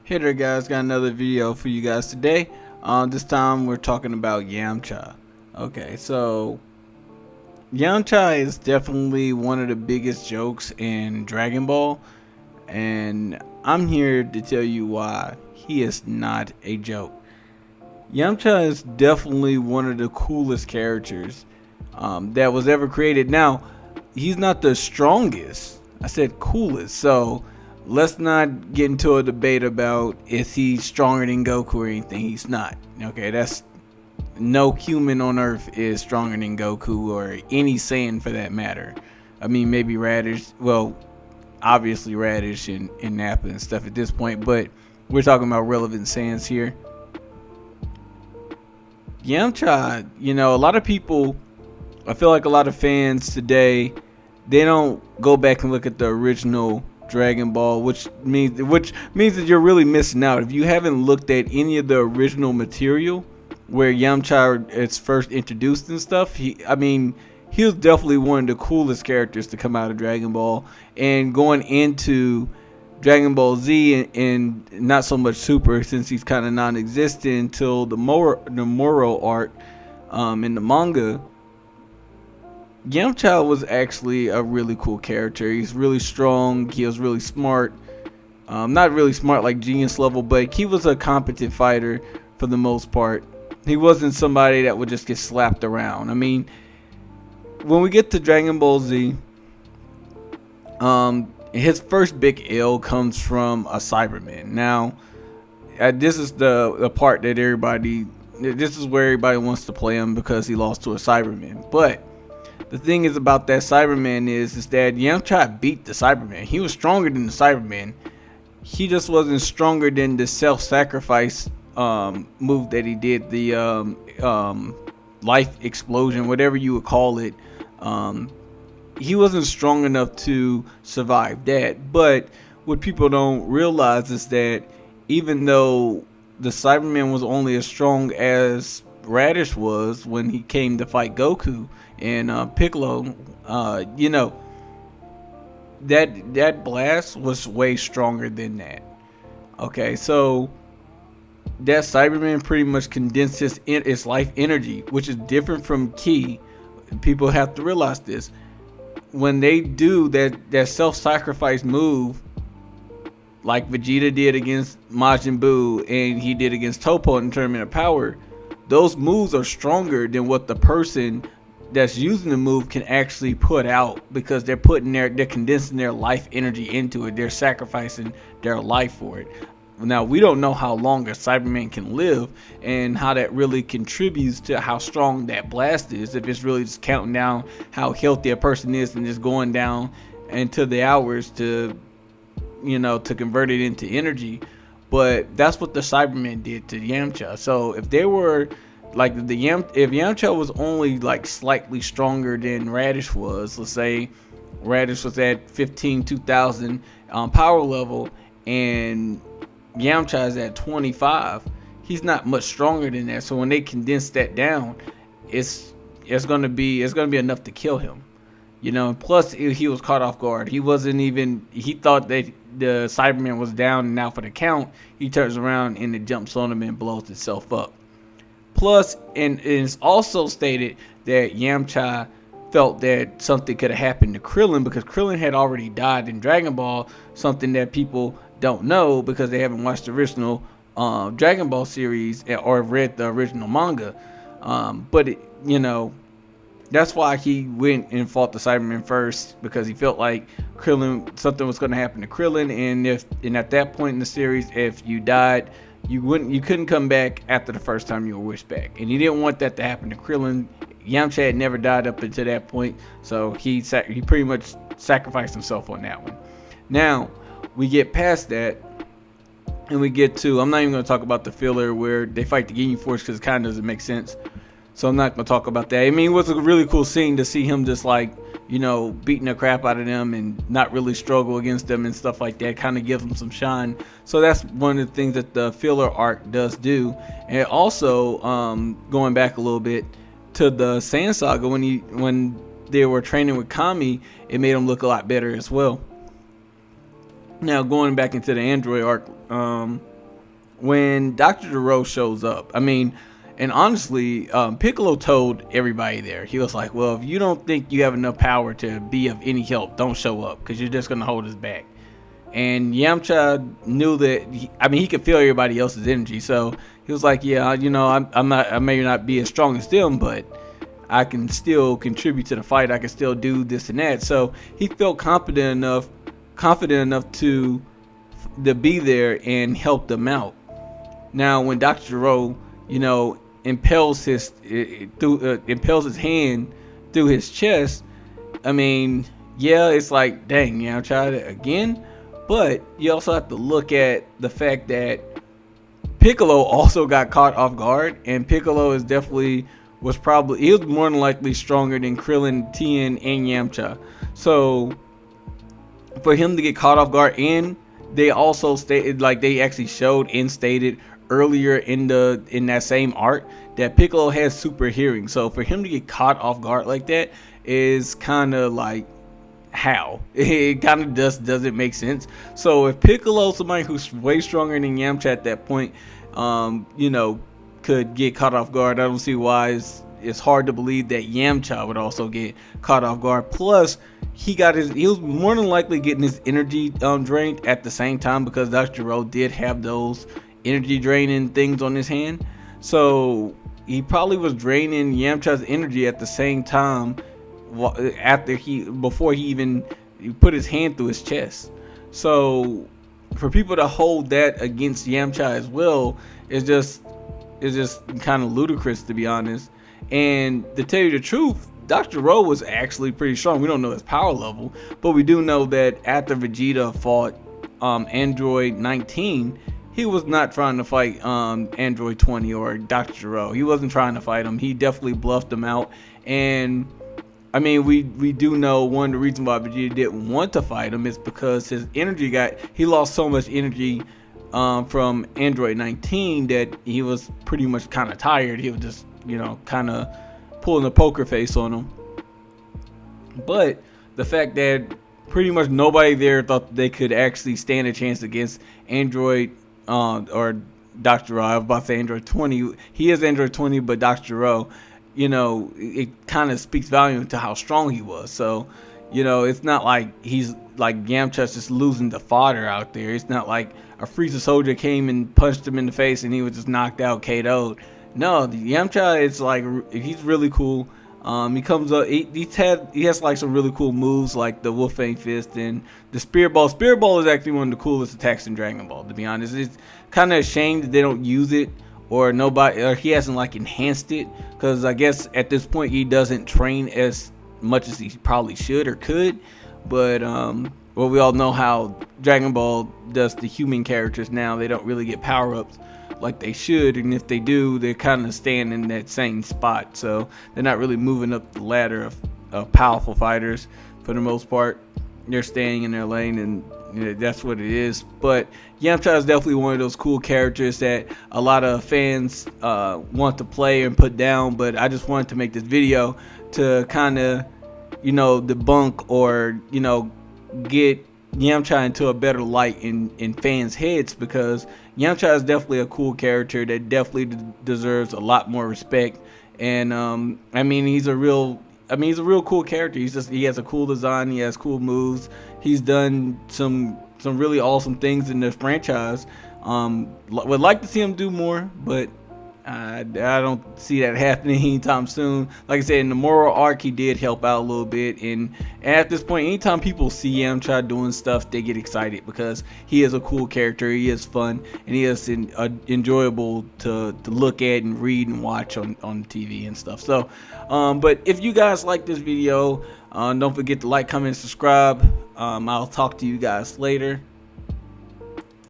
Hey there guys, got another video for you guys today. This time we're talking about Yamcha. Okay, so Yamcha is definitely one of the biggest jokes in Dragon Ball, and I'm here to tell you why he is not a joke. Yamcha is definitely one of the coolest characters that was ever created. Now, he's not the strongest. I said coolest, so let's not get into a debate about is he stronger than Goku or anything. He's not. Okay, that's no human on Earth is stronger than Goku or any Saiyan for that matter. I mean, maybe Radish. Well, obviously Radish and Nappa and stuff at this point, but we're talking about relevant Saiyans here. Yamcha, a lot of people, I feel like a lot of fans today, they don't go back and look at the original Dragon Ball, which means that you're really missing out if you haven't looked at any of the original material where Yamcha is first introduced and stuff. He was definitely one of the coolest characters to come out of Dragon Ball, and going into Dragon Ball Z and not so much Super, since he's kind of non-existent until the Moro arc in the manga. Yamcha was actually a really cool character. He's really strong. He was really smart. Not really smart like genius level, but he was a competent fighter for the most part. He wasn't somebody that would just get slapped around. I mean, when we get to Dragon Ball Z, his first big L comes from a Cyberman. Now, this is the part that this is where everybody wants to play him because he lost to a Cyberman. But the thing is about that Cyberman is that Yamcha beat the Cyberman. He was stronger than the Cyberman. He just wasn't stronger than the self-sacrifice move that he did, the life explosion, whatever you would call it. He wasn't strong enough to survive that. But what people don't realize is that even though the Cyberman was only as strong as Radish was when he came to fight Goku and Piccolo, that blast was way stronger than that. Okay, so that Cyberman pretty much condensed its life energy, which is different from Ki. People have to realize this. When they do that self-sacrifice move, like Vegeta did against Majin Buu and he did against Toppo in Tournament of Power, those moves are stronger than what the person that's using the move can actually put out, because they're condensing their life energy into it. They're sacrificing their life for it. Now, we don't know how long a Cyberman can live and how that really contributes to how strong that blast is. If it's really just counting down how healthy a person is and just going down into the hours to convert it into energy. But that's what the Cyberman did to Yamcha. So if they were like if Yamcha was only like slightly stronger than Radish was, let's say Radish was at 2000 power level and Yamcha is at 25, he's not much stronger than that. So when they condense that down, it's gonna be enough to kill him. Plus he was caught off guard. He thought that the Cyberman was down and now for the count, he turns around and it jumps on him and blows itself up. Plus, and it's also stated that Yamcha felt that something could have happened to Krillin because Krillin had already died in Dragon Ball, something that people don't know because they haven't watched the original Dragon Ball series or read the original manga. That's why he went and fought the Cyberman first, because he felt like something was going to happen to Krillin, and at that point in the series, if you died, you couldn't come back after the first time you were wished back, and he didn't want that to happen to Krillin. Yamcha had never died up until that point, so he pretty much sacrificed himself on that one. Now we get past that, and we get to, I'm not even going to talk about the filler where they fight the Ginyu Force because it kind of doesn't make sense. So I'm not going to talk about that. I mean, it was a really cool scene to see him just beating the crap out of them and not really struggle against them and stuff like that. Kind of gives them some shine. So that's one of the things that the filler arc does do. And also, going back a little bit to the Saiyan Saga, when they were training with Kami, it made him look a lot better as well. Now, going back into the Android arc, when Dr. Gero shows up, I mean, and honestly, Piccolo told everybody there, he was like, well, if you don't think you have enough power to be of any help, don't show up, because you're just going to hold us back. And Yamcha knew that, he could feel everybody else's energy. So he was like, yeah, I may not be as strong as them, but I can still contribute to the fight. I can still do this and that. So he felt confident enough to be there and help them out. Now, when Dr. Gero, impels his hand through his chest, it's like, dang, Yamcha again. But you also have to look at the fact that Piccolo also got caught off guard, and Piccolo was more than likely stronger than Krillin, Tien, and Yamcha. So for him to get caught off guard, and they also stated, like they actually showed and stated earlier in that same arc, that Piccolo has super hearing. So for him to get caught off guard like that is kind of like, how? It kind of just doesn't make sense. So if Piccolo, somebody who's way stronger than Yamcha at that point, could get caught off guard, I don't see why it's hard to believe that Yamcha would also get caught off guard. Plus, he was more than likely getting his energy drained at the same time, because Dr. Gero did have those energy draining things on his hand. So he probably was draining Yamcha's energy at the same time, before he even put his hand through his chest. So for people to hold that against Yamcha as well is just kind of ludicrous, to be honest. And to tell you the truth, Dr. Gero was actually pretty strong. We don't know his power level, but we do know that after Vegeta fought Android 19, he was not trying to fight Android 20 or Dr. Gero. He wasn't trying to fight him. He definitely bluffed him out. And we do know one of the reasons why Vegeta didn't want to fight him is because he lost so much energy from Android 19 that he was pretty much kind of tired. He was just, kind of pulling a poker face on him. But the fact that pretty much nobody there thought they could actually stand a chance against Android or Dr. Gero. I was about to say Android 20. He is Android 20, but Dr. Gero, it kind of speaks volume to how strong he was. So, it's not like he's like Yamcha's just losing the fodder out there. It's not like a Frieza soldier came and punched him in the face and he was just knocked out, KO'd. No, Yamcha is like, he's really cool. He comes up, he has like some really cool moves like the Wolfang Fist and the Spirit Ball. Spirit Ball is actually one of the coolest attacks in Dragon Ball, to be honest. It's kind of a shame that they don't use it, or he hasn't like enhanced it, because I guess at this point he doesn't train as much as he probably should or could. But we all know how Dragon Ball does the human characters now. They don't really get power-ups like they should, and if they do, they're kind of staying in that same spot, so they're not really moving up the ladder of powerful fighters. For the most part, they're staying in their lane, and that's what it is. But Yamcha is definitely one of those cool characters that a lot of fans want to play and put down, but I just wanted to make this video to kind of debunk or get Yamcha into a better light in fans' heads, because Yamcha is definitely a cool character that definitely deserves a lot more respect. And he's a real cool character. He has a cool design. He has cool moves. He's done some really awesome things in this franchise. Would like to see him do more, but I don't see that happening anytime soon. Like I said, in the Moral arc, he did help out a little bit, and at this point, anytime people see Yamcha doing stuff, they get excited, because he is a cool character, he is fun, and he is enjoyable to look at and read and watch on TV and stuff. So, but if you guys like this video, don't forget to like, comment, and subscribe. I'll talk to you guys later.